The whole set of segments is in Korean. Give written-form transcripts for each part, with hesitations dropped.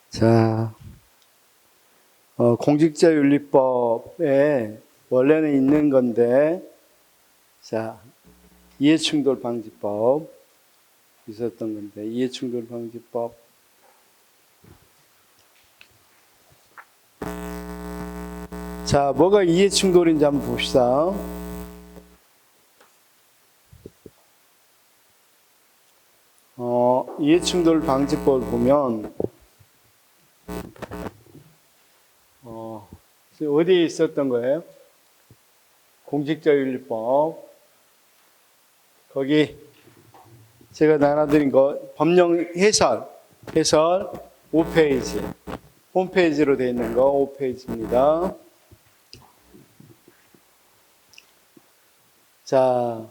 자, 공직자윤리법에 원래는 있는 건데, 자, 이해충돌 방지법 있었던 건데, 이해충돌 방지법. 자, 뭐가 이해충돌인지 한번 봅시다. 이해충돌 방지법을 보면, 어디에 있었던 거예요? 공직자윤리법. 거기 제가 나눠드린 거 법령 해설 5페이지 홈페이지로 되어 있는 거 5페이지입니다. 자,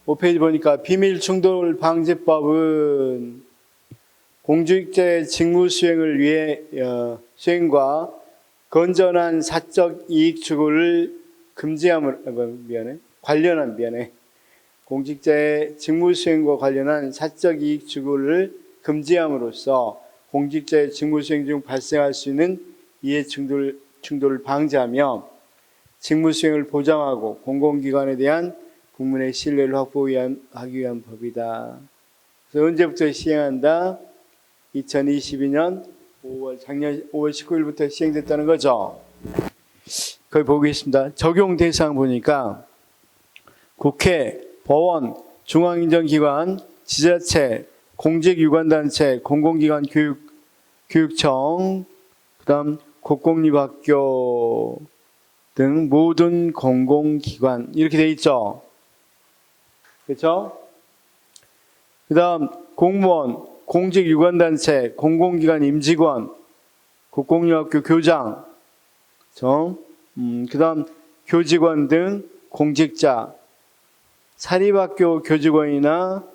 5페이지 보니까 비밀충돌 방지법은 공직자의 직무 수행을 위해 수행과 건전한 사적 이익 추구를 공직자의 직무 수행과 관련한 사적 이익 추구를 금지함으로써 공직자의 직무 수행 중 발생할 수 있는 이해 충돌을 방지하며 직무 수행을 보장하고 공공기관에 대한 국민의 신뢰를 확보하기 위한 법이다. 그래서 언제부터 시행한다? 2022년 작년 5월 19일부터 시행됐다는 거죠. 거기 보겠습니다. 적용 대상 보니까 국회, 법원, 중앙행정기관, 지자체, 공직유관단체, 공공기관 교육청, 그다음 국공립학교 등 모든 공공기관 이렇게 돼 있죠. 그렇죠? 그다음 공무원, 공직유관단체, 공공기관 임직원, 국공립학교 교장, 그다음 교직원 등 공직자, 사립학교 교직원이나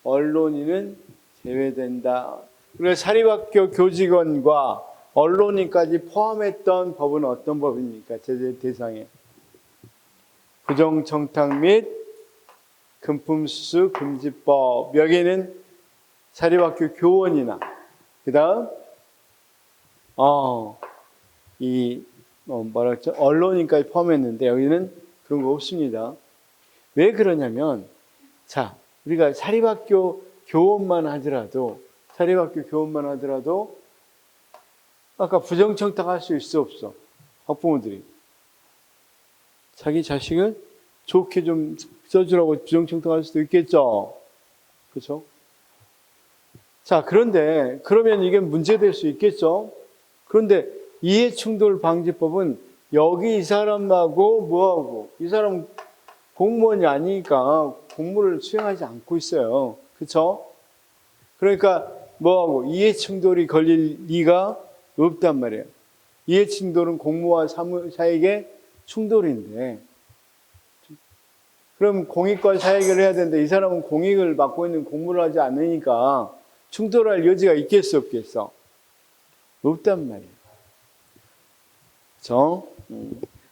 언론인은 제외된다. 그래서 사립학교 교직원과 언론인까지 포함했던 법은 어떤 법입니까? 제재 대상에 부정청탁 및 금품수수 금지법. 여기는 사립학교 교원이나 그다음 언론인까지 포함했는데 여기는 그런 거 없습니다. 왜 그러냐면, 자, 우리가 사립학교 교원만 하더라도 아까 부정청탁 할 수 있어 없어? 학부모들이 자기 자식을 좋게 좀 써주라고 부정청탁 할 수도 있겠죠. 그렇죠? 자, 그러면 이게 문제될 수 있겠죠. 그런데 이해충돌 방지법은 여기 이 사람하고 이 사람 공무원이 아니니까 공무를 수행하지 않고 있어요. 그렇죠? 그러니까 이해충돌이 걸릴 리가 없단 말이에요. 이해충돌은 공무와 사익의 충돌인데, 그럼 공익과 사익을 해야 되는데 이 사람은 공익을 맡고 있는 공무를 하지 않으니까 충돌할 여지가 있겠어 없겠어? 없단 말이에요. 그렇죠?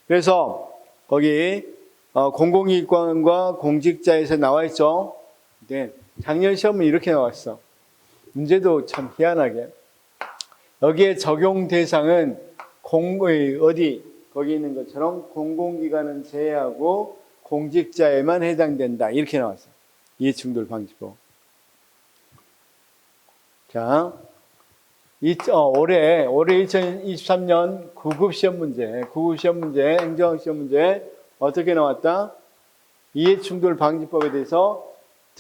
그래서 거기 공공기관과 공직자에서 나와 있죠. 네, 작년 시험은 이렇게 나왔어. 문제도 참 희한하게 여기에 적용 대상은 거기 있는 것처럼 공공기관은 제외하고 공직자에만 해당된다 이렇게 나왔어. 이해충돌 방지법. 자, 올해 2023년 9급 시험 문제, 행정학 시험 문제 어떻게 나왔다? 이해충돌 방지법에 대해서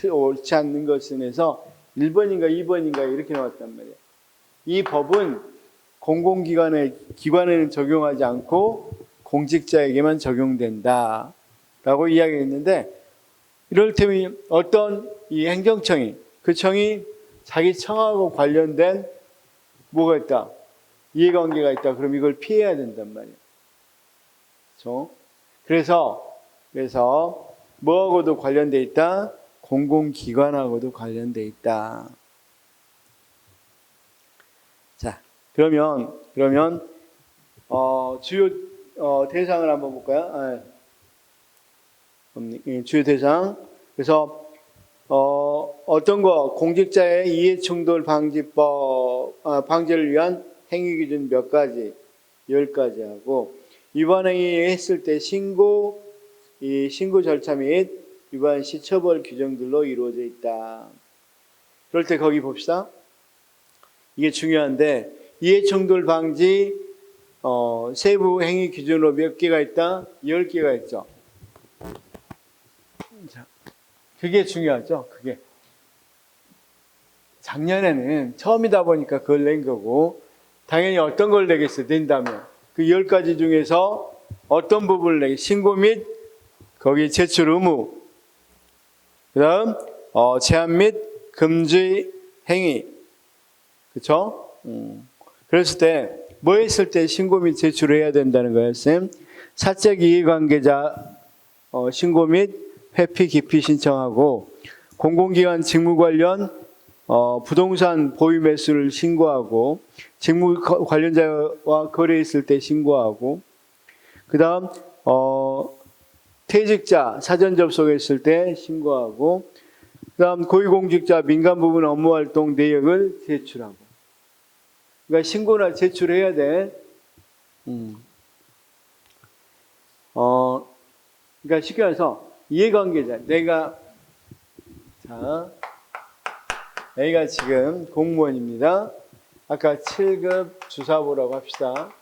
옳지 않는 것에 대해서 1번인가 2번인가 이렇게 나왔단 말이에요. 이 법은 기관에는 적용하지 않고 공직자에게만 적용된다 라고 이야기했는데, 이럴 때면 어떤 이 행정청이, 그 청이 자기 청하고 관련된 뭐가 있다? 이해관계가 있다. 그럼 이걸 피해야 된단 말이에요. 그렇죠? 그래서 뭐하고도 관련돼 있다? 공공기관하고도 관련돼 있다. 자, 그러면 주요 대상을 한번 볼까요? 주요 대상. 그래서 어떤 거 공직자의 이해충돌 방지를 위한 행위 기준 몇 가지, 10가지 하고 위반 행위 했을 때 신고 절차 및 위반 시 처벌 규정들로 이루어져 있다. 그럴 때 거기 봅시다. 이게 중요한데 이해충돌 방지 세부 행위 기준으로 몇 개가 있다? 10개가 있죠. 자, 그게 중요하죠. 그게 작년에는 처음이다 보니까 그걸 낸 거고 당연히 어떤 걸 내겠어요. 낸다면 그 10가지 중에서 어떤 부분을 내게 신고 및 거기 제출 의무, 그 다음 제한 및 금지 행위, 그렇죠? 그랬을 때 뭐 했을 때 신고 및 제출을 해야 된다는 거예요, 쌤. 사적 이해관계자 신고 및 회피 기피 신청하고 공공기관 직무 관련 부동산 보유 매수를 신고하고 직무 관련자와 거래했을 때 신고하고 그 다음 퇴직자 사전 접속했을 때 신고하고 그 다음 고위공직자 민간 부분 업무활동 내역을 제출하고 그러니까 신고나 제출해야 돼. 그러니까 쉽게 말해서 이해관계자 내가 지금 공무원입니다. 아까 7급 주사부라고 합시다.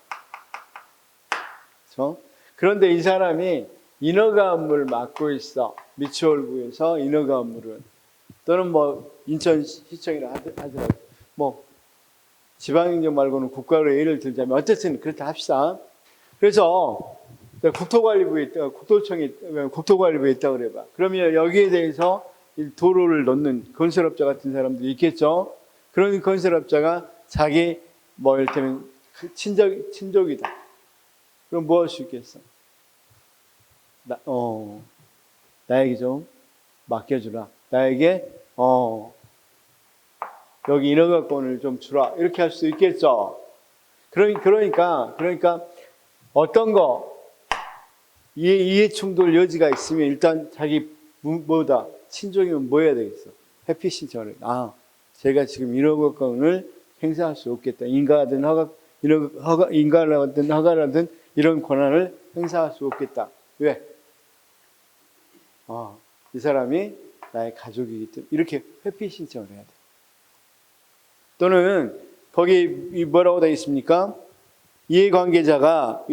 그렇죠? 그런데 이 사람이 인허가 업무를 맡고 있어. 미추홀구에서 인허가 업무를 또는 뭐 인천시청이라 하더라도 뭐 지방행정 말고는 국가로 예를 들자면 어쨌든 그렇다 합시다. 그래서 국토관리부에 있다, 국토관리부에 있다고 그래봐. 그러면 여기에 대해서 도로를 놓는 건설업자 같은 사람들이 있겠죠. 그런 건설업자가 자기 뭐 이를테면 친족이다. 그럼 뭐 할 수 있겠어? 나에게 좀 맡겨주라. 나에게 여기 인허가권을 좀 주라. 이렇게 할 수 있겠죠. 그러니까 어떤 거 이해충돌 여지가 있으면 일단 자기 뭐다 친족이면 뭐 해야 되겠어? 회피 신청을. 제가 지금 인허가권을 행사할 수 없겠다. 인가든 허가라든 이런 권한을 행사할 수 없겠다. 왜? 이 사람이 나의 가족이기 때문에 이렇게 회피 신청을 해야 돼. 또는 거기 뭐라고 되어 있습니까? 이해관계자가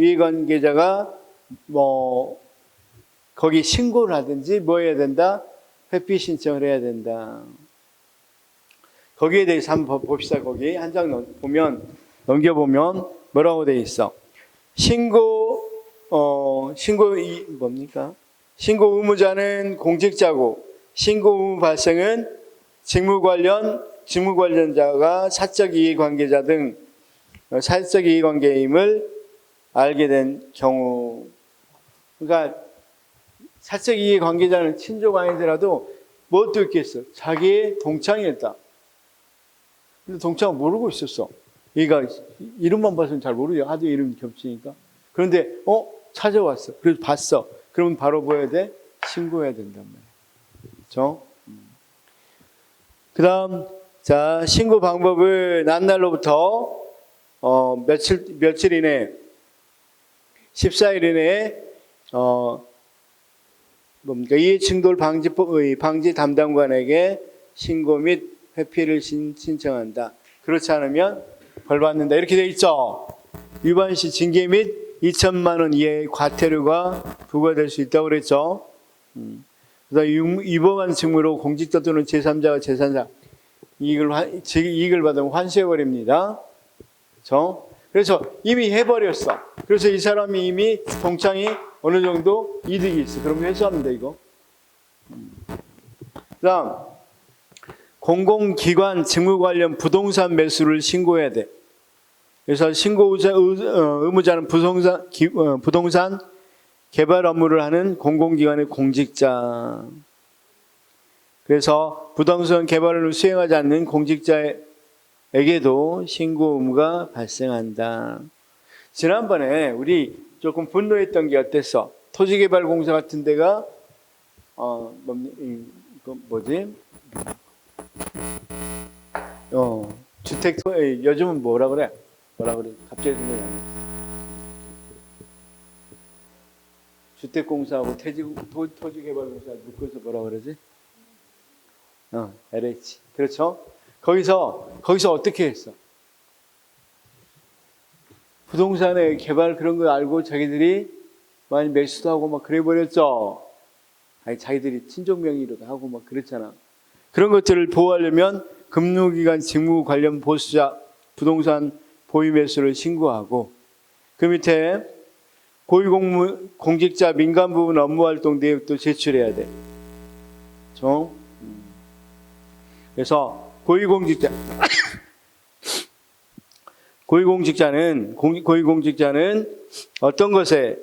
뭐 거기 신고를 하든지 뭐 해야 된다? 회피 신청을 해야 된다. 거기에 대해서 한번 봅시다. 거기 한 장 넘겨보면 뭐라고 되어 있어? 신고 뭡니까? 신고 의무자는 공직자고 신고 의무 발생은 직무 관련자가 사적 이해관계자 등 사적 이해관계임을 알게 된 경우. 그러니까 사적 이해관계자는 친족 아니더라도 뭣도 있겠어? 자기의 동창이었다. 근데 동창은 모르고 있었어. 얘가 이름만 봐서는 잘 모르죠. 하도 이름이 겹치니까. 그런데 찾아왔어. 그래서 봤어. 그러면 바로 뭐 해야 돼? 신고해야 된단 말이야. 그렇죠? 그 다음 신고 방법은 난날로부터 며칠 이내 14일 이내에 이해충돌 방지 담당관에게 신고 및 회피를 신청한다. 그렇지 않으면 벌 받는다. 이렇게 돼 있죠. 위반 시 징계 및 2천만 원 이하의 과태료가 부과될 수 있다고 그랬죠. 그다음 위법한 직무로 공직자 또는 제3자가 재산자 이익을 받으면 환수해버립니다. 그렇죠? 그래서 이미 해버렸어. 그래서 이 사람이 이미 동창이 어느 정도 이득이 있어. 그럼 회수합니다, 이거. 그 다음, 공공기관 직무 관련 부동산 매수를 신고해야 돼. 그래서 신고 의무자는 부동산 개발 업무를 하는 공공기관의 공직자. 그래서 부동산 개발을 수행하지 않는 공직자에게도 신고 의무가 발생한다. 지난번에 우리 조금 분노했던 게 어땠어? 토지개발공사 같은 데가 뭐지? 주택, 요즘은 뭐라 그래? 갑자기 생각이 안 나. 주택공사하고 토지개발공사 묶어서 뭐라 그러지? LH. 그렇죠? 거기서 어떻게 했어? 부동산의 개발 그런 거 알고 자기들이 많이 매수도 하고 막 그래 버렸죠. 아니, 자기들이 친족 명의로도 하고 막 그랬잖아. 그런 것들을 보호하려면 금융기관 직무 관련 보수자 부동산 보유 매수를 신고하고, 그 밑에 고위공직자 민간 부분 업무 활동 내역도 제출해야 돼. 그렇죠? 그래서 고위공직자는 어떤 것에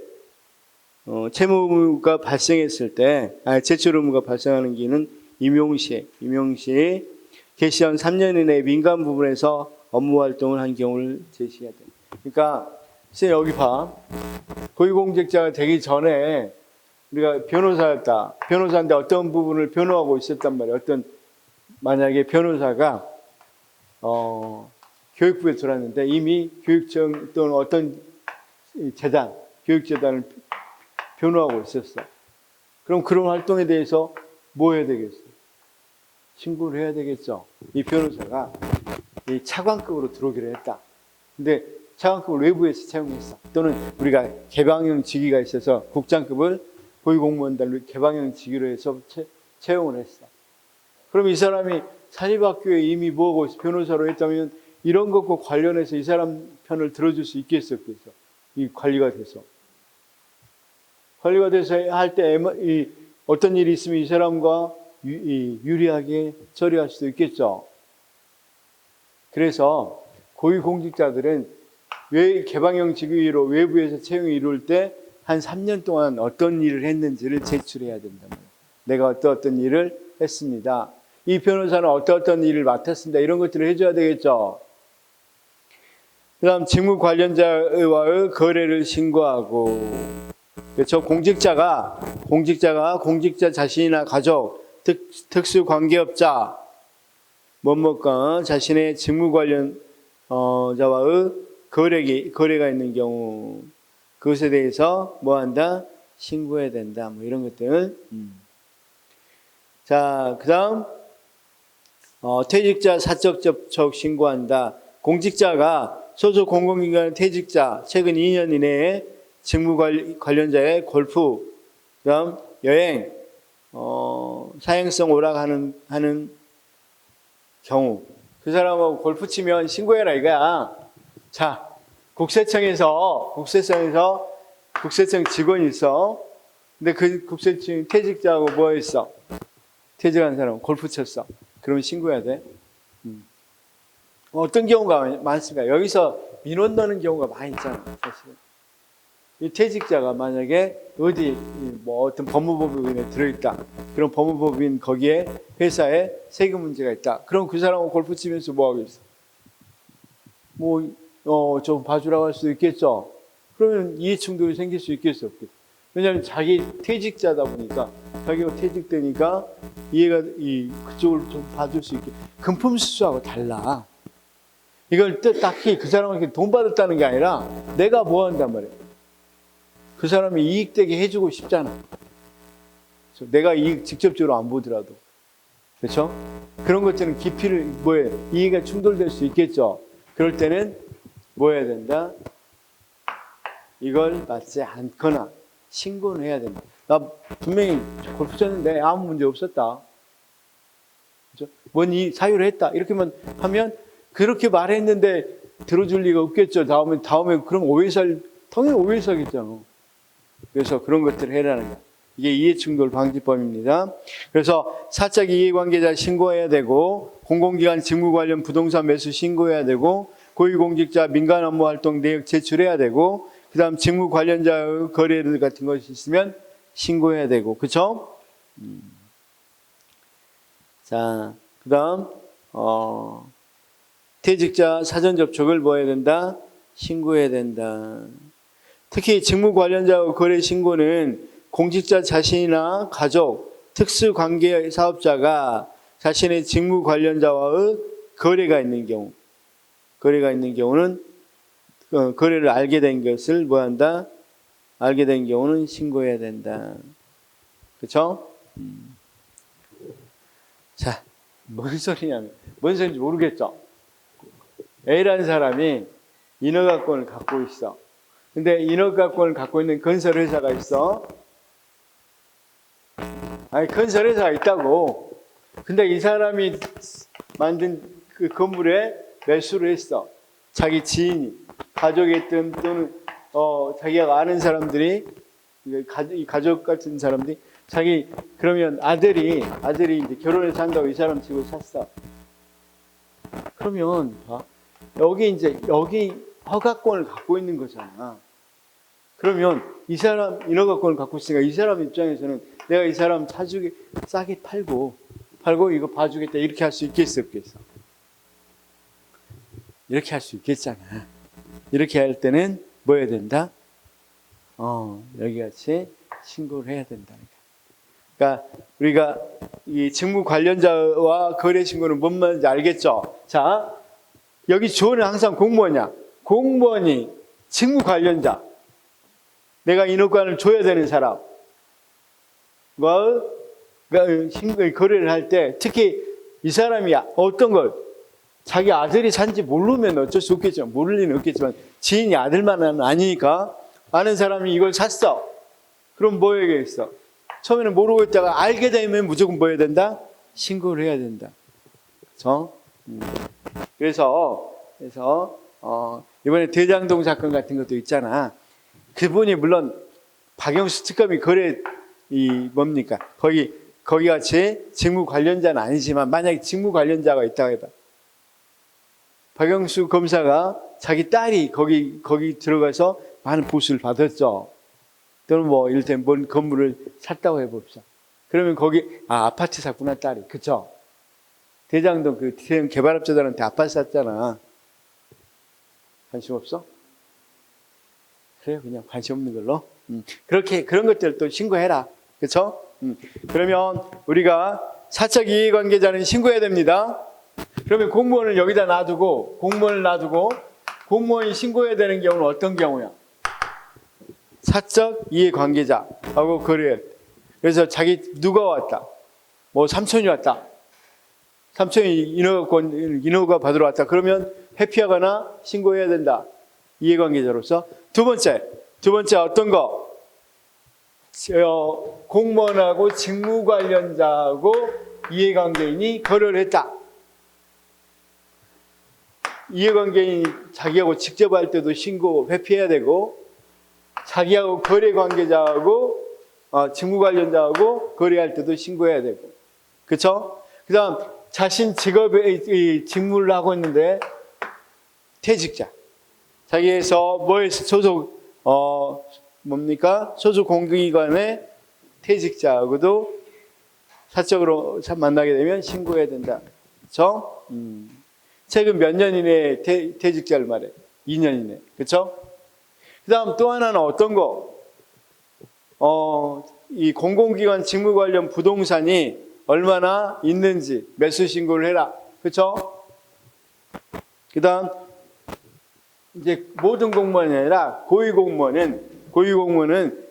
채무 의무가 발생했을 때, 제출 의무가 발생하는 기는 임용시 개시한 3년 이내 민간 부분에서 업무 활동을 한 경우를 제시해야 돼. 그러니까 여기 봐. 고위공직자가 되기 전에 우리가 변호사였다. 변호사인데 어떤 부분을 변호하고 있었단 말이야. 만약에 변호사가 교육부에 들어왔는데 이미 교육청 또는 어떤 교육재단을 변호하고 있었어. 그럼 그런 활동에 대해서 뭐 해야 되겠어? 신고를 해야 되겠죠. 이 변호사가 이 차관급으로 들어오기로 했다. 근데 차관급을 외부에서 채용했어. 또는 우리가 개방형 직위가 있어서 국장급을 고위공무원들로 개방형 직위로 해서 채용을 했어. 그럼 이 사람이 사립학교에 이미 뭐하고 변호사로 했다면 이런 것과 관련해서 이 사람 편을 들어줄 수 있겠어, 없겠어? 이 관리가 돼서 할 때 어떤 일이 있으면 이 사람과 유리하게 처리할 수도 있겠죠. 그래서 고위공직자들은 개방형 직위로 외부에서 채용이 이룰 때 한 3년 동안 어떤 일을 했는지를 제출해야 된단 말이에요. 내가 어떤 일을 했습니다. 이 변호사는 어떤 일을 맡았습니다. 이런 것들을 해줘야 되겠죠. 그 다음 직무 관련자와의 거래를 신고하고, 그렇죠. 공직자가 공직자 자신이나 가족, 특수 관계업자, 뭐뭐가 자신의 직무 관련자와의 거래가 있는 경우, 그것에 대해서 뭐 한다? 신고해야 된다. 뭐 이런 것들. 자, 그 다음, 퇴직자 사적 접촉 신고한다. 공직자가 소속 공공기관 퇴직자, 최근 2년 이내에 직무 관련자의 골프, 그 다음 여행, 사행성 오락하는 경우, 그 사람하고 골프 치면 신고해라 이거야. 자, 국세청 직원이 있어. 근데 그 국세청 퇴직자하고 뭐 했어? 퇴직한 사람은 골프 쳤어. 그러면 신고해야 돼. 어떤 경우가 많습니까? 여기서 민원 넣는 경우가 많이 있잖아, 사실은. 이 퇴직자가 만약에 어떤 법무법인에 들어있다. 그럼 법무법인 거기에 회사에 세금 문제가 있다. 그럼 그 사람은 골프 치면서 뭐 하겠어? 좀 봐주라고 할 수도 있겠죠. 그러면 이해충돌이 생길 수 있겠어, 없겠어? 왜냐하면 자기 퇴직자다 보니까, 자기가 퇴직되니까 그쪽을 좀 봐줄 수 있게. 금품수수하고 달라. 이걸 딱히 그 사람한테 돈 받았다는 게 아니라 내가 뭐 한단 말이야. 그 사람이 이익되게 해주고 싶잖아. 내가 이익 직접적으로 안 보더라도. 그렇죠? 그런 것들은 이익에 충돌될 수 있겠죠. 그럴 때는 뭐 해야 된다? 이걸 맞지 않거나 신고는 해야 된다. 나 분명히 골프 쳤는데 아무 문제 없었다. 그렇죠? 뭔 사유를 했다. 이렇게만 하면 그렇게 말했는데 들어줄 리가 없겠죠. 다음에 그럼 당연히 오해 사겠잖아. 그래서 그런 것들을 해라는 거야. 이게 이해충돌 방지법입니다. 그래서 사적 이해관계자 신고해야 되고, 공공기관 직무 관련 부동산 매수 신고해야 되고, 고위공직자 민간 업무 활동 내역 제출해야 되고, 그 다음 직무 관련자의 거래 같은 것이 있으면 신고해야 되고, 그쵸? 자, 그 다음, 퇴직자 사전 접촉을 뭐 해야 된다? 신고해야 된다. 특히 직무 관련자의 거래 신고는 공직자 자신이나 가족 특수관계 사업자가 자신의 직무 관련자와의 거래가 있는 경우는 거래를 알게 된 것을 뭐 한다? 알게 된 경우는 신고해야 된다. 그렇죠? 자, 뭔 소리냐면 뭔 소리인지 모르겠죠? A라는 사람이 인허가권을 갖고 있어. 근데 인허가권을 갖고 있는 건설회사가 있어. 아니, 건설회사가 있다고. 근데 이 사람이 만든 그 건물에 매수를 했어. 자기 지인이, 가족이든 또는 자기가 아는 사람들이, 이 가족 같은 사람들이 그러면 아들이 이제 결혼해서 한다고 이 사람 집을 샀어. 그러면 여기 허가권을 갖고 있는 거잖아. 그러면 이 사람 인허가권을 갖고 있으니까 이 사람 입장에서는 내가 이 사람 사주게 싸게 팔고 이거 봐주겠다 이렇게 할 수 있겠어, 없겠어? 이렇게 할 수 있겠잖아. 이렇게 할 때는 뭐 해야 된다? 여기같이 신고를 해야 된다. 그러니까 우리가 이 직무 관련자와 거래 신고는 뭔 말인지 알겠죠? 자, 여기 주어는 항상 공무원이야. 공무원이 직무 관련자, 내가 인허가를 줘야 되는 사람과 거래를 할 때 특히 이 사람이 어떤 걸 자기 아들이 산지 모르면 어쩔 수 없겠지만, 모를 리는 없겠지만 지인이 아들만은 아니니까 아는 사람이 이걸 샀어. 그럼 뭐 해야겠어? 처음에는 모르고 있다가 알게 되면 무조건 뭐 해야 된다? 신고를 해야 된다. 그렇죠? 그래서 이번에 대장동 사건 같은 것도 있잖아. 그분이 물론 박영수 특검이 뭡니까? 거기 같이 직무 관련자는 아니지만 만약에 직무 관련자가 있다고 해봐. 박영수 검사가 자기 딸이 거기 들어가서 많은 보수를 받았죠. 또는 뭐 이를테면 뭔 건물을 샀다고 해봅시다. 그러면 거기 아파트 샀구나 딸이. 그쵸? 대장동 그 대형 개발업자들한테 아파트 샀잖아. 관심 없어? 그래요, 그냥 관심 없는 걸로. 그런 것들도 신고해라. 그쵸? 그러면 우리가 사적 이해관계자는 신고해야 됩니다. 그러면 공무원을 여기다 놔두고 공무원이 신고해야 되는 경우는 어떤 경우야? 사적 이해관계자하고 거래해. 그래서 누가 왔다. 뭐 삼촌이 왔다. 삼촌이 인허가 받으러 왔다. 그러면 회피하거나 신고해야 된다. 이해관계자로서. 두 번째 어떤 거? 공무원하고 직무 관련자하고 이해관계인이 거래를 했다. 이해관계인이 자기하고 직접 할 때도 신고 회피해야 되고, 자기하고 거래 관계자하고 직무 관련자하고 거래할 때도 신고해야 되고, 그렇죠? 그다음 자신 직업의 직무를 하고 있는데 퇴직자, 자기에서 뭐에서 소속 소속 공기관의 퇴직자하고도 사적으로 만나게 되면 신고해야 된다. 그렇죠? 최근 몇 년 이내에 퇴직자를 말해. 2년 이내. 그렇죠? 그 다음 또 하나는 어떤 거? 이 공공기관 직무 관련 부동산이 얼마나 있는지 매수 신고를 해라. 그렇죠? 그 다음 이제 모든 공무원이 아니라 고위공무원은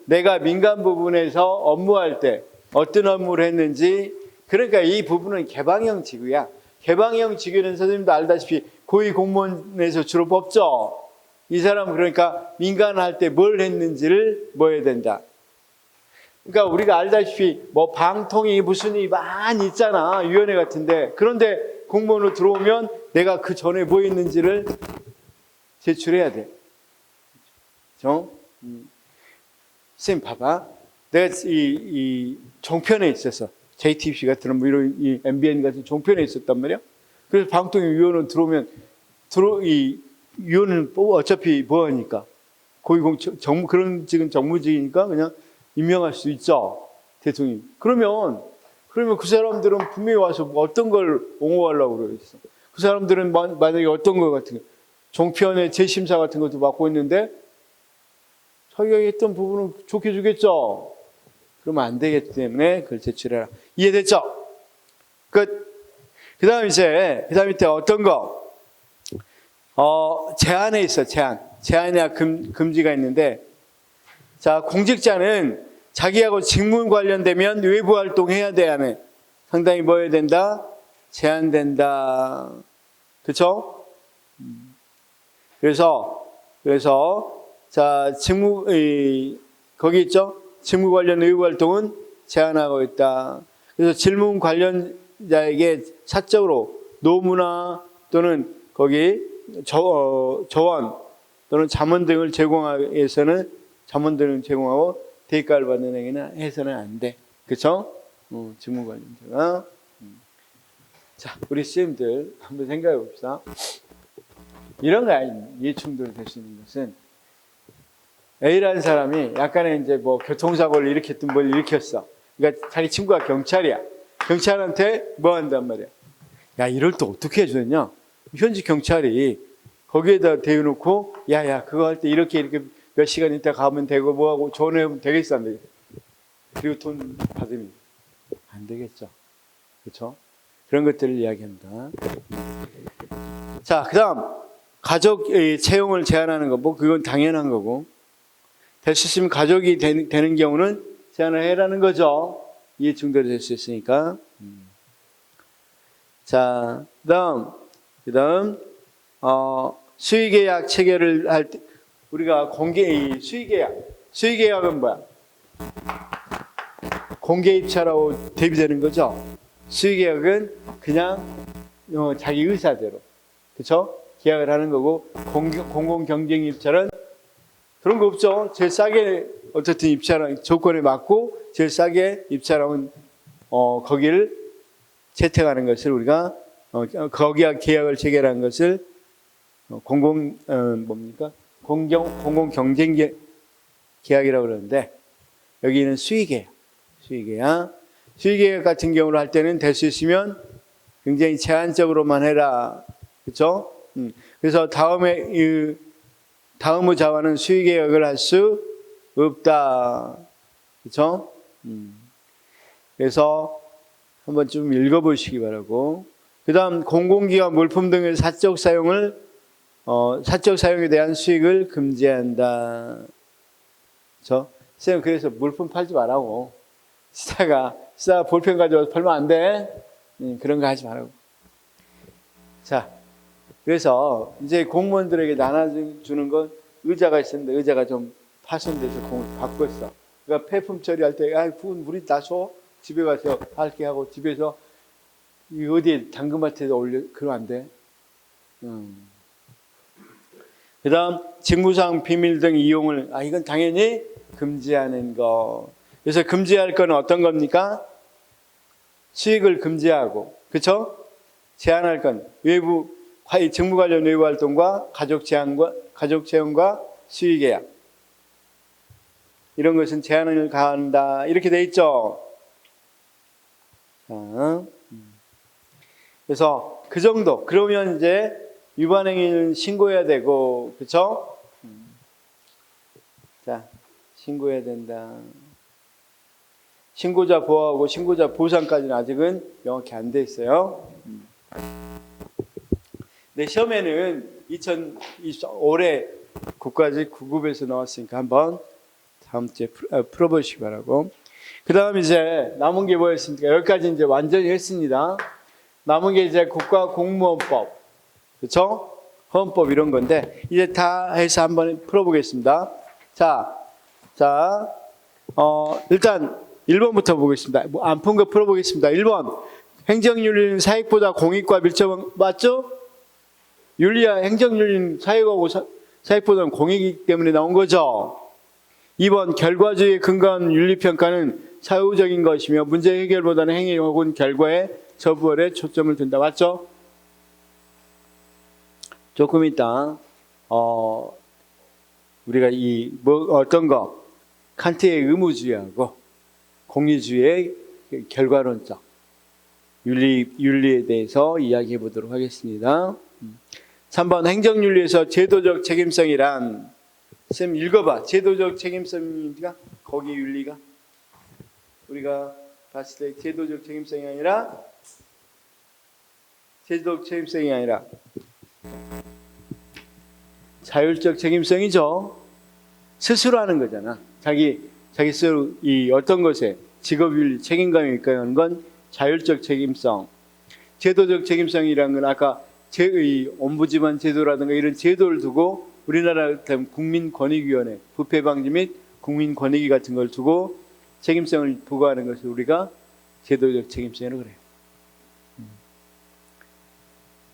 내가 민간 부분에서 업무할 때 어떤 업무를 했는지, 그러니까 이 부분은 개방형 직위야. 개방형 직위는 선생님도 알다시피 고위공무원에서 주로 뽑죠. 이 사람은 그러니까 민간 할 때 뭘 했는지를 뭐 해야 된다. 그러니까 우리가 알다시피 뭐 방통위 무슨 이 많이 있잖아. 위원회 같은데. 그런데 공무원으로 들어오면 내가 그 전에 뭐 했는지를 제출해야 돼. 그렇죠? 선생님 봐봐. 내가 이 종편에 있어서 JTBC 같은 뭐 이런 이 MBN 같은 종편에 있었단 말이야. 그래서 방통위 위원은 들어오면 이 위원은 어차피 뭐 하니까 그런 지금 정무직이니까 그냥 임명할 수 있죠. 대통령이. 그러면 그 사람들은 분명히 와서 뭐 어떤 걸 옹호하려고 그러겠어. 그 사람들은 만약에 어떤 거 같은 거 종편의 재심사 같은 것도 맡고 있는데 자기가 했던 부분은 좋게 주겠죠. 그러면 안 되기 때문에 그걸 제출해라. 이해됐죠? 끝. 그 다음 밑에 어떤 거? 제한에 있어, 제한. 제한이나 금지가 있는데, 자, 공직자는 자기하고 직무 관련되면 외부 활동해야 돼, 안 해? 상당히 뭐 해야 된다? 제한된다. 그쵸? 그래서, 자, 거기 있죠? 직무 관련 외부 활동은 제한하고 있다. 그래서 질문 관련자에게 사적으로 노무나 또는 거기 조언 또는 잠원 등을 제공하기 위해서는 잠원 등을 제공하고 대가를 받는 행위는 해서는 안 돼. 그쵸? 직무 관련자가. 자, 우리 선생님들 한번 생각해 봅시다. 이런 거야. 이해충돌이 될 수 있는 것은 A라는 사람이 약간의 이제 뭐 교통사고를 일으켰든 뭘 일으켰어. 그러니까 자기 친구가 경찰이야. 경찰한테 뭐 한단 말이야. 야, 이럴 때 어떻게 해주냐? 현지 경찰이 거기에다 대놓고, 야, 그거 할 때 이렇게 몇 시간 있다 가면 되고 뭐하고 조언해보면 되겠어, 안 되겠어? 그리고 돈 받으면 안 되겠죠. 그렇죠? 그런 것들을 이야기합니다. 자, 그 다음 가족 채용을 제한하는 거, 뭐 그건 당연한 거고, 될 수 있으면 가족이 되는 경우는 제한을 해라는 거죠. 이해충돌이 될 수 있으니까. 자, 그다음 수의계약 체결을 할 때 우리가 수의계약은 뭐야? 공개 입찰하고 대비되는 거죠. 수의계약은 그냥 자기 의사대로, 그렇죠? 계약을 하는 거고, 공공경쟁 입찰은 그런 거 없죠. 제일 싸게 어쨌든 입찰한 조건에 맞고 제일 싸게 입찰하면 거기를 채택하는 것을 우리가 거기와 계약을 체결하는 것을 공공 경쟁 계약이라고 그러는데, 여기는 수의계약 같은 경우를 할 때는 될 수 있으면 굉장히 제한적으로만 해라. 그렇죠? 그래서 다음 자와는 수의계약을 할 수 없다. 그렇죠? 그래서 한번 좀 읽어보시기 바라고. 그 다음 공공기관 물품 등의 사적 사용에 대한 수익을 금지한다. 그렇죠? 선생님, 그래서 물품 팔지 말라고. 쓰다가 볼펜 가져와서 팔면 안 돼. 그런 거 하지 말라고. 자, 그래서 이제 공무원들에게 나눠주는 건 의자가 있었는데 의자가 좀 파손돼서 공을 바꿨어. 그러니까 폐품 처리할 때, 물이 나서 집에 가서 할게 하고 집에서 어디에 당근마트에다 올려. 그러면 안 돼. 그 다음 직무상 비밀 등 이용을 이건 당연히 금지하는 거. 그래서 금지할 건 어떤 겁니까? 수익을 금지하고, 그렇죠? 제한할 건 직무 관련 외부 활동과 가족 채용과 수의계약, 이런 것은 제한을 가한다. 이렇게 돼 있죠. 그래서 그 정도. 그러면 이제 위반행위는 신고해야 되고, 그렇죠? 자, 신고해야 된다. 신고자 보호하고 신고자 보상까지는 아직은 명확히 안 돼 있어요. 네, 시험에는 2020 올해 국가직 9급에서 나왔으니까 한번 다음 주에 풀어보시기 바라고. 그 다음 이제 남은 게 뭐였습니까? 여기까지 이제 완전히 했습니다. 남은 게 이제 국가공무원법, 그렇죠? 헌법 이런 건데 이제 다 해서 한번 풀어보겠습니다. 일단 1번부터 보겠습니다. 안 푼 거 풀어보겠습니다. 1번, 행정윤리는 사익보다 공익과 밀접한, 맞죠? 행정윤리는 사익하고 사익보다는 공익이기 때문에 나온 거죠. 2번, 결과주의에 근거한 윤리평가는 사후적인 것이며 문제 해결보다는 행위 혹은 결과의 처벌에 초점을 둔다. 맞죠? 조금 이따 우리가 어떤 거 칸트의 의무주의하고 공리주의의 결과론적 윤리에 대해서 이야기해 보도록 하겠습니다. 3번, 행정윤리에서 제도적 책임성이란, 쌤 읽어봐. 제도적 책임성입니까? 거기 윤리가 우리가 봤을 때 제도적 책임성이 아니라 자율적 책임성이죠. 스스로 하는 거잖아. 자기 스스로 이 어떤 것에 직업윤리, 책임감이 있는 건 자율적 책임성. 제도적 책임성이라는 건 아까 이 ombudsman 제도라든가 이런 제도를 두고 우리나라 같은 국민권익위원회, 부패방지 및 국민권익위 같은 걸 두고 책임성을 부과하는 것을 우리가 제도적 책임성이라고 그래요.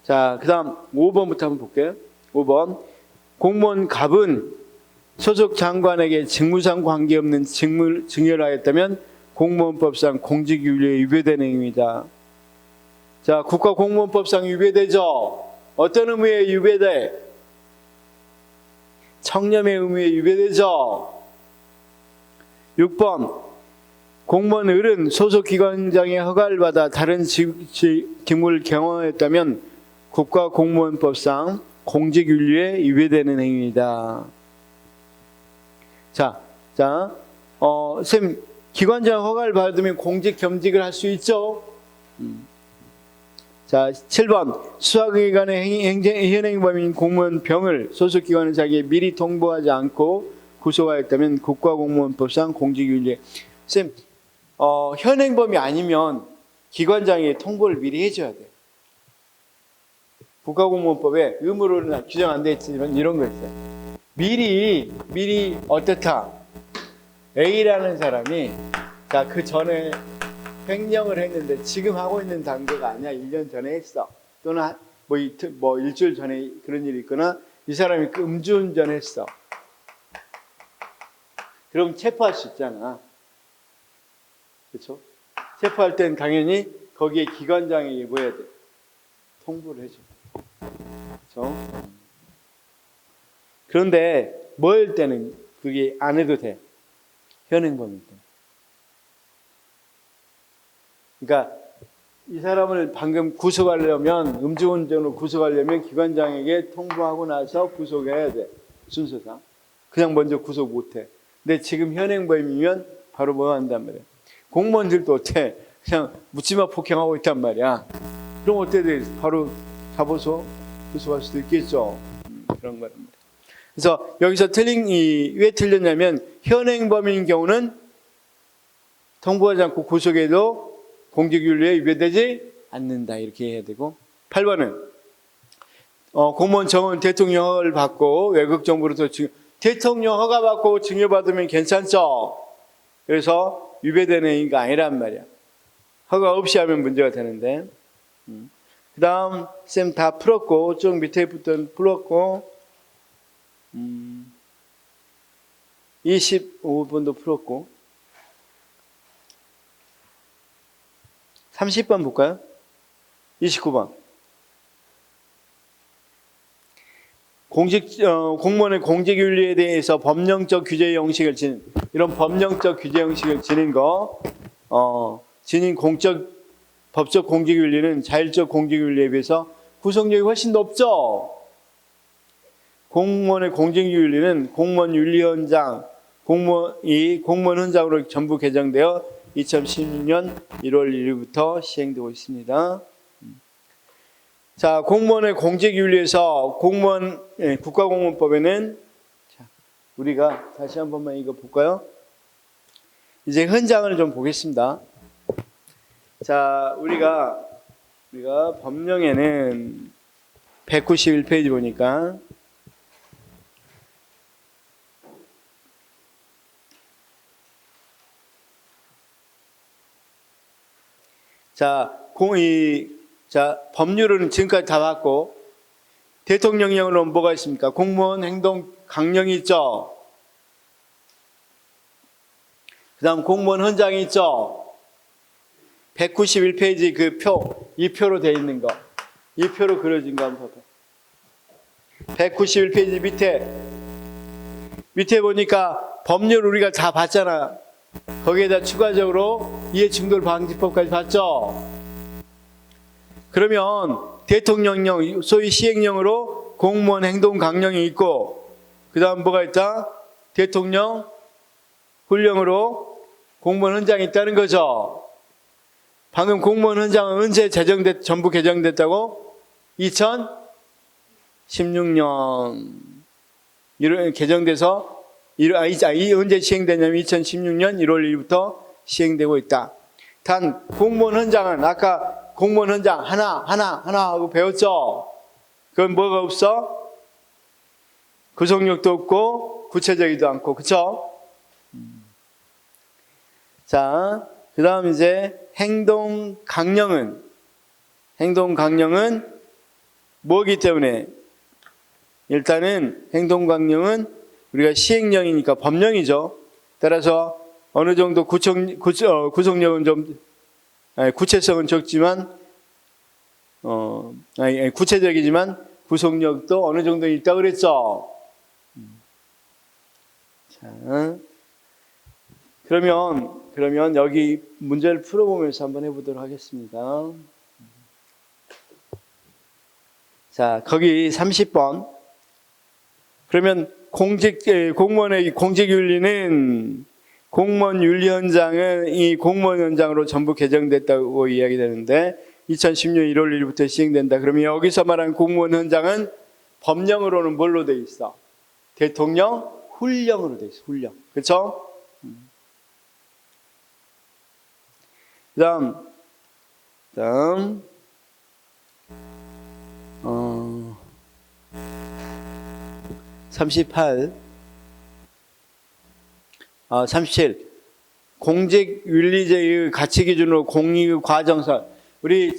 자, 그 다음 5번부터 한번 볼게요. 5번. 공무원 갑은 소속 장관에게 직무상 관계없는 증여를 하였다면 공무원법상 공직윤리에 위배되는 행위입니다. 자, 국가공무원법상 위배되죠. 어떤 의미에 위배돼? 청렴의 의미에 위배되죠. 6번. 공무원 을은 소속 기관장의 허가를 받아 다른 직무를 경험했다면 국가공무원법상 공직윤리에 위배되는 행위이다. 쌤, 기관장 허가를 받으면 공직 겸직을 할 수 있죠? 자, 7번. 수사기관의 현행범인 공무원 병을 소속기관은 자기에 미리 통보하지 않고 구속하였다면 국가공무원법상 공직윤리에. 쌤, 현행범이 아니면 기관장이 통보를 미리 해줘야 돼. 국가공무원법에 의무로는 규정 안 돼 있지만 이런 거 있어요. 미리 어떻다. A라는 사람이 그 전에 횡령을 했는데 지금 하고 있는 단계가 아니야. 1년 전에 했어. 또는 일주일 전에 그런 일이 있거나 이 사람이 음주운전 했어. 그럼 체포할 수 있잖아. 그렇죠? 체포할 땐 당연히 거기에 기관장에게 뭐 해야 돼? 통보를 해줘. 그렇죠? 그런데 뭐일 때는 그게 안 해도 돼. 현행범일 때. 그러니까 이 사람을 방금 구속하려면 음주운전으로 구속하려면 기관장에게 통보하고 나서 구속해야 돼. 순서상. 그냥 먼저 구속 못해. 근데 지금 현행범이면 바로 뭐 한단 말이야. 공무원들도 어때? 그냥 묻지마 폭행하고 있단 말이야. 그럼 어때 돼? 바로 잡아서 구속할 수도 있겠죠. 그런 거란 말이야. 그래서 여기서 왜 틀렸냐면 현행범인 경우는 통보하지 않고 구속해도 공직윤리에 위배되지 않는다. 이렇게 해야 되고 8번은 공무원 정원 대통령 허가를 받고 외국 정부로서 대통령 허가 받고 증여받으면 괜찮죠. 그래서 위배되는 행위가 아니란 말이야. 허가 없이 하면 문제가 되는데 그 다음 쌤 다 풀었고 쭉 밑에부터 풀었고 25번도 풀었고 30번 볼까요? 29번 공무원의 공직윤리에 대해서 법령적 규제 형식을 지닌 이런 법령적 규제 형식을 지닌 지닌 법적 공직윤리는 자율적 공직윤리에 비해서 구속력이 훨씬 높죠. 공무원의 공직윤리는 공무원윤리헌장, 공무원 헌장으로 전부 개정되어 2016년 1월 1일부터 시행되고 있습니다. 자, 공무원의 공직윤리에서 국가공무원법에는 우리가 다시 한 번만 이거 볼까요? 이제 헌장을 좀 보겠습니다. 자, 우리가 법령에는 191페이지 보니까 법률은 지금까지 다 봤고 대통령령으로는 뭐가 있습니까? 공무원 행동 강령이 있죠. 그 다음 공무원 헌장이 있죠. 191페이지 이 표로 되어 있는 거. 이 표로 그려진 거 한번 봐봐. 191페이지 밑에 보니까 법률 우리가 다 봤잖아. 거기에다 추가적으로 이해충돌방지법까지 봤죠. 그러면 대통령령, 소위 시행령으로 공무원 행동 강령이 있고 그 다음 뭐가 있다? 대통령 훈령으로 공무원 헌장이 있다는 거죠. 방금 공무원 헌장은 언제 전부 개정됐다고? 2016년 개정돼서 언제 시행되냐면 2016년 1월 1일부터 시행되고 있다. 단 공무원 헌장은 아까 공무원 헌장 하나 하고 배웠죠. 그건 뭐가 없어? 구속력도 없고 구체적이지도 않고, 그쵸? 자, 그 다음 이제 행동 강령은 뭐기 때문에? 일단은 행동 강령은 우리가 시행령이니까 법령이죠. 따라서 어느 정도 구속력은 좀 구체성은 적지만 구체적이지만 구속력도 어느 정도 있다고 그랬죠. 자, 그러면 여기 문제를 풀어보면서 한번 해보도록 하겠습니다. 자, 거기 30번. 그러면 공무원의 공직윤리는 공무원윤리헌장은 이 공무원헌장으로 전부 개정됐다고 이야기되는데 2010년 1월 1일부터 시행된다. 그러면 여기서 말하는 공무원헌장은 법령으로는 뭘로 돼 있어? 대통령 훈령으로 돼 있어. 훈령. 그렇죠? 그다음 37 공직윤리제의 가치 기준으로 공익의 과정설. 우리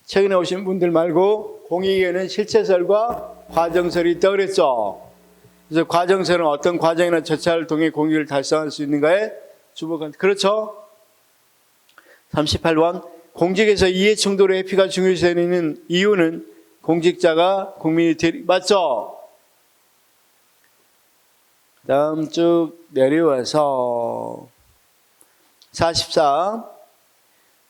최근에 오신 분들 말고 공익에는 실체설과 과정설이 있다고 그랬죠. 그래서 과정설은 어떤 과정이나 절차를 통해 공익을 달성할 수 있는가에 주목한. 그렇죠? 38번 공직에서 이해충돌의 회피가 중요시되는 이유는 공직자가 국민이 맞죠? 다음 쭉 내려와서 44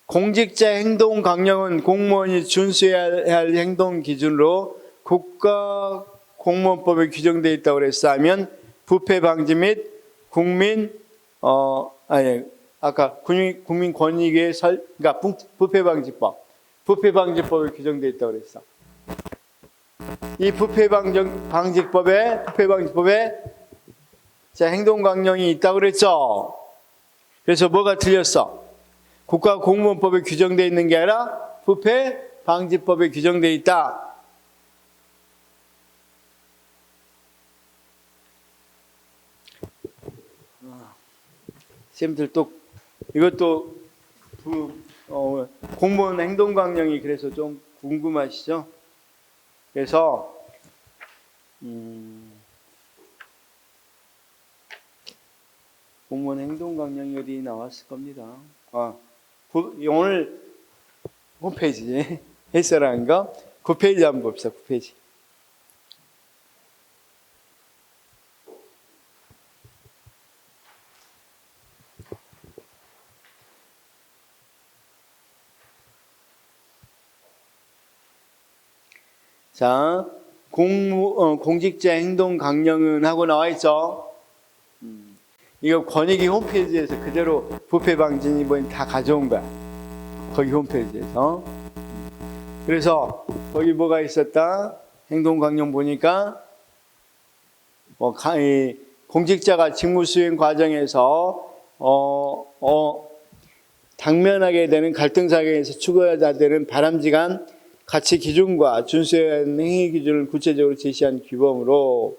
공직자 행동 강령은 공무원이 준수해야 할 행동 기준으로 국가 공무원법에 규정되어 있다고 그랬어. 하면 부패 방지 및 국민 권익의 그러니까 부패 방지법에 규정되어 있다고 그랬어. 이 부패 방지법에 행동 강령이 있다고 그랬죠. 그래서 뭐가 틀렸어? 국가 공무원법에 규정되어 있는 게 아니라 부패 방지법에 규정되어 있다. 쌤들 이것도 공무원 행동 강령이 그래서 좀 궁금하시죠? 그래서 공무원 행동 강령이 어디 나왔을 겁니다. 오늘 홈페이지 해설한 거 9페이지 한번 봅시다. 9페이지. 자, 공직자 행동 강령은 하고 나와 있죠. 이거 권익위 홈페이지에서 그대로 부패 방지니 뭐니 다 가져온 거야. 거기 홈페이지에서. 그래서 거기 뭐가 있었다? 행동 강령 보니까 공직자가 직무 수행 과정에서 당면하게 되는 갈등 사회에서 추구해야 되는 바람직한 가치 기준과 준수해야 하는 행위 기준을 구체적으로 제시한 규범으로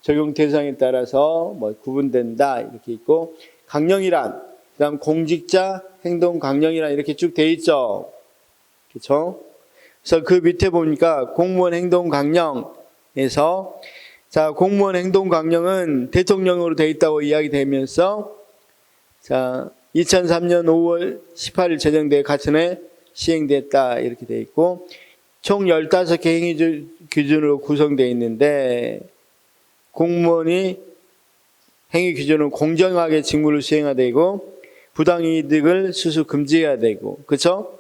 적용 대상에 따라서 구분된다 이렇게 있고, 강령이란 그다음 공직자 행동 강령이란 이렇게 쭉 돼 있죠. 그렇죠? 그래서 그 밑에 보니까 공무원 행동 강령에서 공무원 행동 강령은 대통령으로 돼 있다고 이야기되면서 2003년 5월 18일 제정돼 가천에 시행됐다 이렇게 돼 있고, 총 15개 행위 기준으로 구성되어 있는데 공무원이 행위 기준은 공정하게 직무를 수행해야 되고 부당이득을 수수 금지해야 되고, 그렇죠?